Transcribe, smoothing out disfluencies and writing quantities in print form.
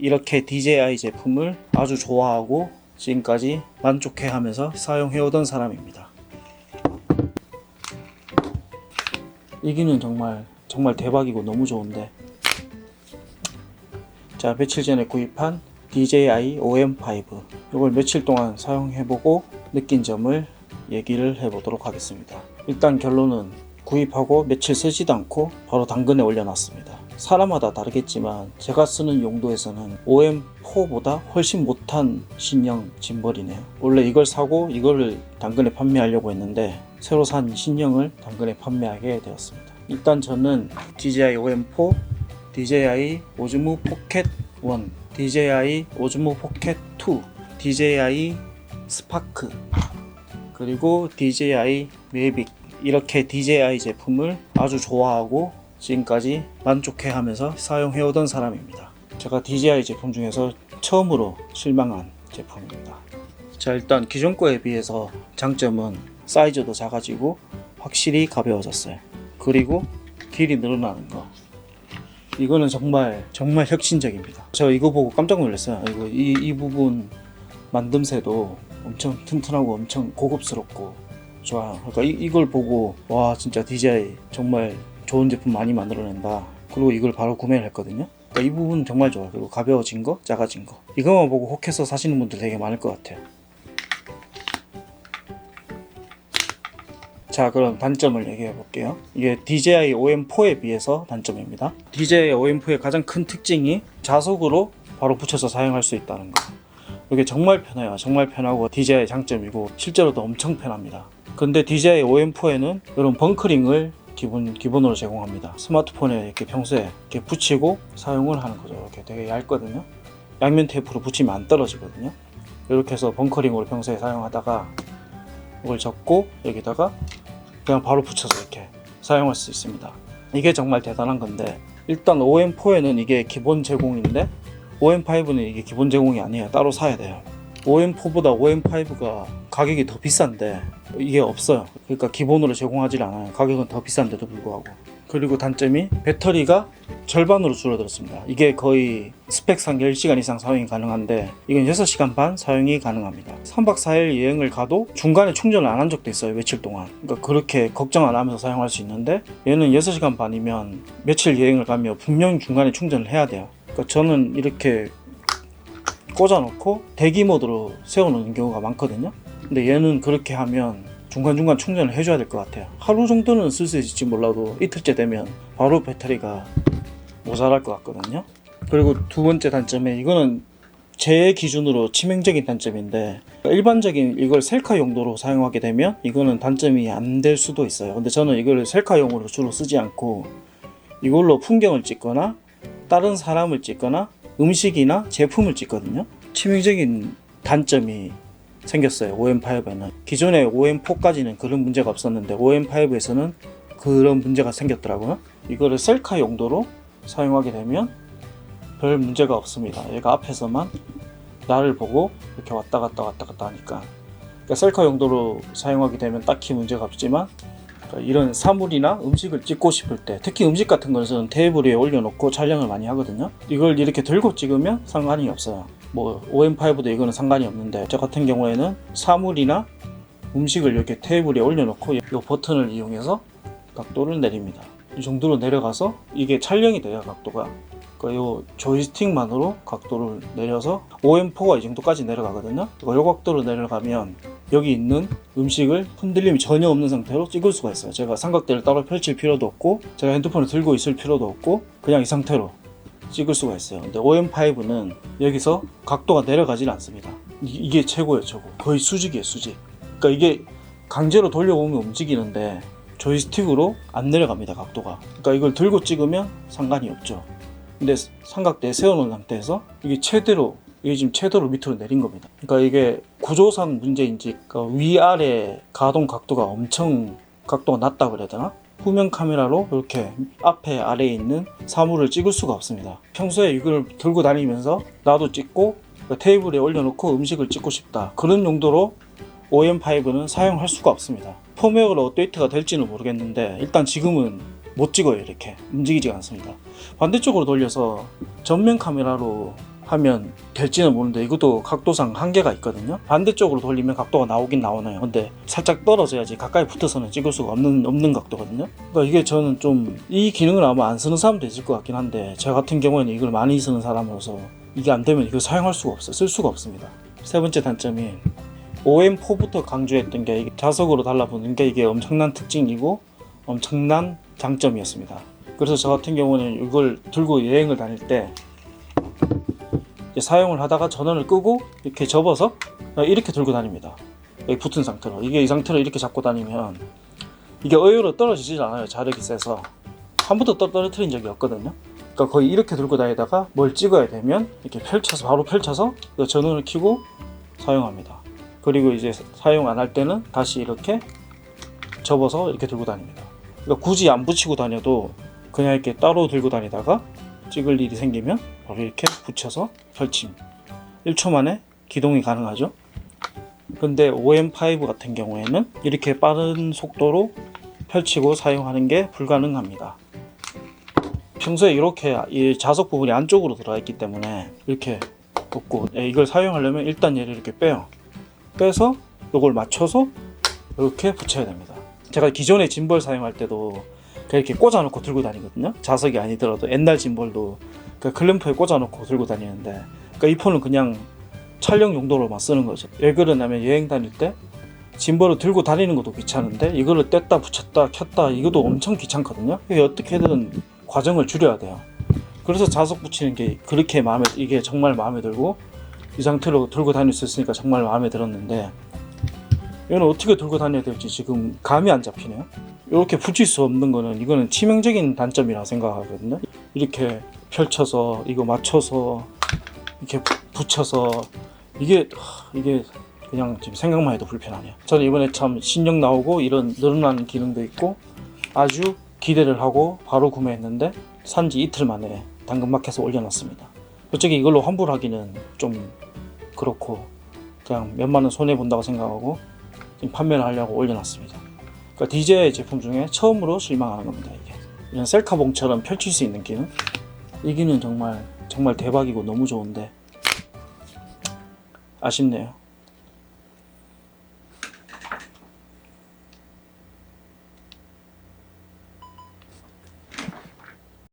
이렇게 DJI 제품을 아주 좋아하고 지금까지 만족해하면서 사용해오던 사람입니다. 이 기능 정말 대박이고 너무 좋은데, 자, 며칠 전에 구입한 DJI OM5, 이걸 며칠 동안 사용해보고 느낀 점을 얘기를 해보도록 하겠습니다. 일단 결론은 구입하고 며칠 쓰지도 않고 바로 당근에 올려놨습니다. 사람마다 다르겠지만 제가 쓰는 용도에서는 OM4보다 훨씬 못한 신형 짐벌이네요. 원래 이걸 사고 이거를 당근에 판매하려고 했는데 새로 산 신형을 당근에 판매하게 되었습니다. 일단 저는 DJI OM4, DJI 오즈모 포켓 1, DJI 오즈모 포켓 2, DJI 스파크, 그리고 DJI 매빅, 이렇게 DJI 제품을 아주 좋아하고 지금까지 만족해하면서 사용해오던 사람입니다. 제가 DJI 제품 중에서 처음으로 실망한 제품입니다. 자, 일단 기존 거에 비해서 장점은 사이즈도 작아지고 확실히 가벼워졌어요. 그리고 길이 늘어나는 거, 이거는 정말 혁신적입니다. 제가 이거 보고 깜짝 놀랐어요. 이 부분 만듦새도 엄청 튼튼하고 엄청 고급스럽고 좋아요. 그러니까 이걸 보고 와, 진짜 DJI 정말 좋은 제품 많이 만들어낸다. 그리고 이걸 바로 구매를 했거든요. 그러니까 이 부분 정말 좋아요. 그리고 가벼워진 거, 작아진 거, 이거만 보고 혹해서 사시는 분들 되게 많을 것 같아요. 자, 그럼 단점을 얘기해 볼게요. 이게 DJI OM4에 비해서 단점입니다. DJI OM4의 가장 큰 특징이 자석으로 바로 붙여서 사용할 수 있다는 거. 이게 정말 편해요. 정말 편하고 DJI 장점이고 실제로도 엄청 편합니다. 근데 DJI OM4에는 이런 벙커링을 기본으로 제공합니다. 스마트폰에 이렇게 평소에 이렇게 붙이고 사용을 하는 거죠. 이렇게 되게 얇거든요. 양면 테이프로 붙이면 안 떨어지거든요. 이렇게 해서 벙커링으로 평소에 사용하다가 이걸 접고 여기다가 그냥 바로 붙여서 이렇게 사용할 수 있습니다. 이게 정말 대단한 건데, 일단 OM4에는 이게 기본 제공인데 OM5는 이게 기본 제공이 아니에요. 따로 사야 돼요. OM4보다 OM5가 가격이 더 비싼데 이게 없어요. 그러니까 기본으로 제공하지 않아요. 가격은 더 비싼데도 불구하고. 그리고 단점이 배터리가 절반으로 줄어들었습니다. 이게 거의 스펙상 10시간 이상 사용이 가능한데 이건 6시간 반 사용이 가능합니다. 3박 4일 여행을 가도 중간에 충전을 안 한 적도 있어요. 며칠 동안. 그러니까 그렇게 걱정 안 하면서 사용할 수 있는데 얘는 6시간 반이면 며칠 여행을 가면 분명히 중간에 충전을 해야 돼요. 그러니까 저는 이렇게 꽂아놓고 대기 모드로 세워놓는 경우가 많거든요. 근데 얘는 그렇게 하면 중간중간 충전을 해줘야 될 것 같아요. 하루 정도는 쓸 수 있을지 몰라도 이틀째 되면 바로 배터리가 모자랄 것 같거든요. 그리고 두 번째 단점에, 이거는 제 기준으로 치명적인 단점인데, 일반적인 이걸 셀카 용도로 사용하게 되면 이거는 단점이 안 될 수도 있어요. 근데 저는 이걸 셀카용으로 주로 쓰지 않고 이걸로 풍경을 찍거나 다른 사람을 찍거나 음식이나 제품을 찍거든요. 치명적인 단점이 생겼어요. OM5에는. 기존의 OM4까지는 그런 문제가 없었는데 OM5에서는 그런 문제가 생겼더라고요. 이거를 셀카 용도로 사용하게 되면 별 문제가 없습니다. 얘가 앞에서만 나를 보고 이렇게 왔다 갔다 하니까. 그러니까 셀카 용도로 사용하게 되면 딱히 문제가 없지만, 이런 사물이나 음식을 찍고 싶을 때, 특히 음식 같은 것은 테이블 위에 올려놓고 촬영을 많이 하거든요. 이걸 이렇게 들고 찍으면 상관이 없어요. 뭐 OM5도 이거는 상관이 없는데, 저 같은 경우에는 사물이나 음식을 이렇게 테이블 위에 올려놓고 이 버튼을 이용해서 각도를 내립니다. 이 정도로 내려가서 이게 촬영이 돼요. 각도가. 이 조이스틱만으로 각도를 내려서 OM4가 이 정도까지 내려가거든요. 이 각도로 내려가면 여기 있는 음식을 흔들림이 전혀 없는 상태로 찍을 수가 있어요. 제가 삼각대를 따로 펼칠 필요도 없고 제가 핸드폰을 들고 있을 필요도 없고 그냥 이 상태로 찍을 수가 있어요. 근데 OM5는 여기서 각도가 내려가질 않습니다. 이게 최고예요. 최고. 거의 수직이에요. 수직. 그러니까 이게 강제로 돌려보면 움직이는데 조이스틱으로 안 내려갑니다. 각도가. 그러니까 이걸 들고 찍으면 상관이 없죠. 근데 삼각대에 세워놓은 상태에서 이게 지금 최대로 밑으로 내린 겁니다. 그러니까 이게 구조상 문제인지, 그러니까 위아래 가동 각도가 엄청 각도가 낮다 그래야 되나? 후면 카메라로 이렇게 앞에 아래에 있는 사물을 찍을 수가 없습니다. 평소에 이걸 들고 다니면서 나도 찍고 테이블에 올려놓고 음식을 찍고 싶다, 그런 용도로 OM5는 사용할 수가 없습니다. 펌웨어로 업데이트가 될지는 모르겠는데 일단 지금은 못 찍어요. 이렇게 움직이지가 않습니다. 반대쪽으로 돌려서 전면 카메라로 하면 될지는 모르는데 이것도 각도상 한계가 있거든요. 반대쪽으로 돌리면 각도가 나오긴 나오나요. 근데 살짝 떨어져야지 가까이 붙어서는 찍을 수가 없는 각도거든요. 그러니까 이게 저는 좀 이 기능을 아마 안 쓰는 사람도 있을 것 같긴 한데 저 같은 경우에는 이걸 많이 쓰는 사람으로서 이게 안 되면 이걸 사용할 수가 없어요. 쓸 수가 없습니다. 세 번째 단점이 OM4부터 강조했던 게 자석으로 달라붙는 게 이게 엄청난 특징이고 엄청난 장점이었습니다. 그래서 저 같은 경우는 이걸 들고 여행을 다닐 때 사용을 하다가 전원을 끄고 이렇게 접어서 이렇게 들고 다닙니다. 여기 붙은 상태로. 이게 이 상태로 이렇게 잡고 다니면 이게 의외로 떨어지질 않아요. 자력이 세서. 한 번도 떨어뜨린 적이 없거든요. 그러니까 거의 이렇게 들고 다니다가 뭘 찍어야 되면 이렇게 펼쳐서 바로 펼쳐서 전원을 켜고 사용합니다. 그리고 이제 사용 안 할 때는 다시 이렇게 접어서 이렇게 들고 다닙니다. 그러니까 굳이 안 붙이고 다녀도 그냥 이렇게 따로 들고 다니다가 찍을 일이 생기면 바로 이렇게 붙여서 펼침. 1초 만에 기동이 가능하죠. 근데 OM5 같은 경우에는 이렇게 빠른 속도로 펼치고 사용하는 게 불가능합니다. 평소에 이렇게 이 자석 부분이 안쪽으로 들어가 있기 때문에 이렇게 없고, 이걸 사용하려면 일단 얘를 이렇게 빼요. 빼서 이걸 맞춰서 이렇게 붙여야 됩니다. 제가 기존에 짐벌 사용할 때도 이렇게 꽂아놓고 들고 다니거든요. 자석이 아니더라도 옛날 짐벌도 클램프에 꽂아놓고 들고 다니는데, 그러니까 이 폰은 그냥 촬영 용도로만 쓰는 거죠. 왜 그러냐면 여행 다닐 때 짐벌을 들고 다니는 것도 귀찮은데 이거를 뗐다 붙였다 켰다 이것도 엄청 귀찮거든요. 어떻게든 과정을 줄여야 돼요. 그래서 자석 붙이는 게 그렇게 이게 정말 마음에 들고 이 상태로 들고 다닐 수 있으니까 정말 마음에 들었는데, 이거는 어떻게 들고 다녀야 될지 지금 감이 안 잡히네요. 이렇게 붙일 수 없는 거는 이거는 치명적인 단점이라고 생각하거든요. 이렇게 펼쳐서 이거 맞춰서 이렇게 붙여서 이게 그냥 지금 생각만 해도 불편하네요. 저는 이번에 참 신형 나오고 이런 늘어나는 기능도 있고 아주 기대를 하고 바로 구매했는데 산지 이틀 만에 당근마켓에 올려놨습니다. 솔직히 이걸로 환불하기는 좀 그렇고 그냥 몇만 원 손해본다고 생각하고 지금 판매를 하려고 올려놨습니다. 그러니까 DJI 제품 중에 처음으로 실망하는 겁니다. 이게 이런 셀카봉처럼 펼칠 수 있는 기능, 이 기능 정말 대박이고 너무 좋은데 아쉽네요.